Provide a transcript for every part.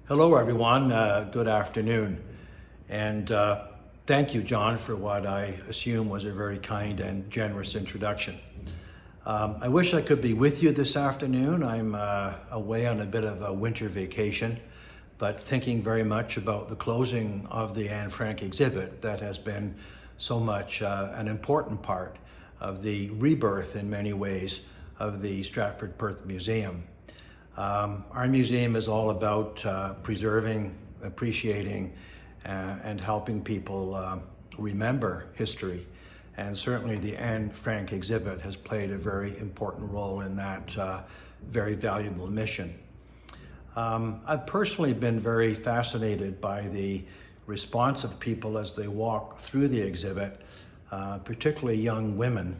Hello, everyone. Good afternoon. And thank you, John, for what I assume was a very kind and generous introduction. I wish I could be with you this afternoon. I'm away on a bit of a winter vacation, but thinking very much about the closing of the Anne Frank exhibit that has been so much an important part of the rebirth in many ways of the Stratford Perth Museum. Our museum is all about preserving, appreciating, and helping people remember history. And certainly the Anne Frank exhibit has played a very important role in that very valuable mission. I've personally been very fascinated by the response of people as they walk through the exhibit, particularly young women,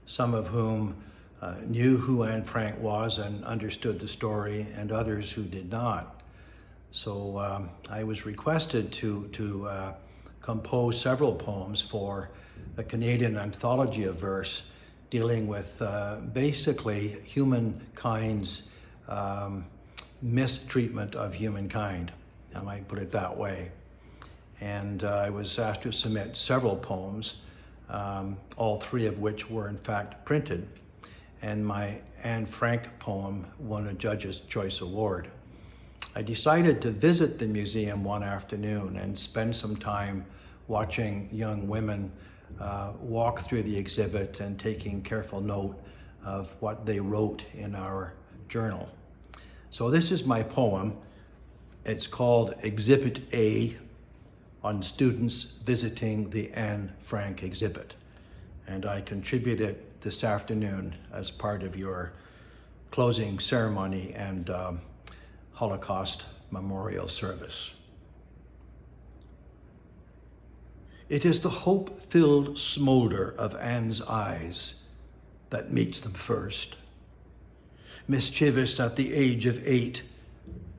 some of whom knew who Anne Frank was and understood the story, and others who did not. So I was requested to compose several poems for a Canadian anthology of verse dealing with basically humankind's mistreatment of humankind. I might put it that way. And I was asked to submit several poems, all three of which were in fact printed. And my Anne Frank poem won a Judge's Choice Award. I decided to visit the museum one afternoon and spend some time watching young women walk through the exhibit and taking careful note of what they wrote in our journal. So this is my poem. It's called Exhibit A, on students visiting the Anne Frank exhibit. And I contribute it this afternoon as part of your closing ceremony and Holocaust memorial service. It is the hope-filled smolder of Anne's eyes that meets them first. Mischievous at the age of 8,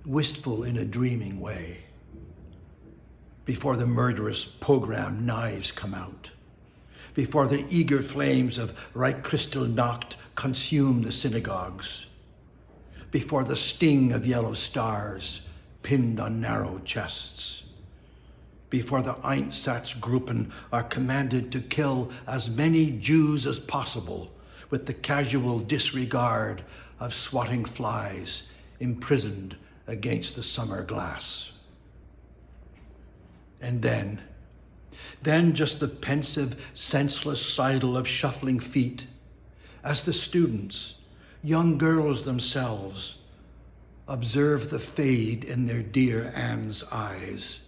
wistful in a dreaming way, before the murderous pogrom knives come out, before the eager flames of Kristallnacht consume the synagogues, before the sting of yellow stars pinned on narrow chests, before the Einsatzgruppen are commanded to kill as many Jews as possible with the casual disregard of swatting flies imprisoned against the summer glass. And then just the pensive, senseless sidle of shuffling feet as the students, young girls themselves, observe the fade in their dear Anne's eyes,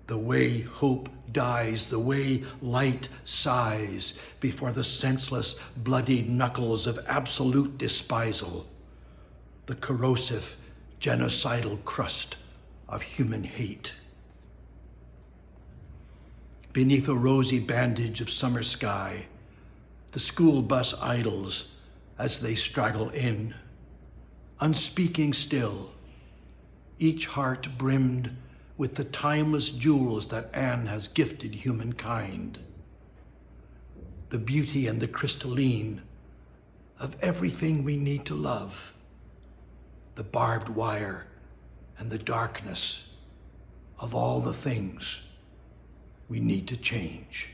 the way hope dies, the way light sighs before the senseless, bloodied knuckles of absolute despisal, the corrosive, genocidal crust of human hate. Beneath a rosy bandage of summer sky, the school bus idles as they straggle in, unspeaking still, each heart brimmed with the timeless jewels that Anne has gifted humankind, the beauty and the crystalline of everything we need to love, the barbed wire and the darkness of all the things we need to change.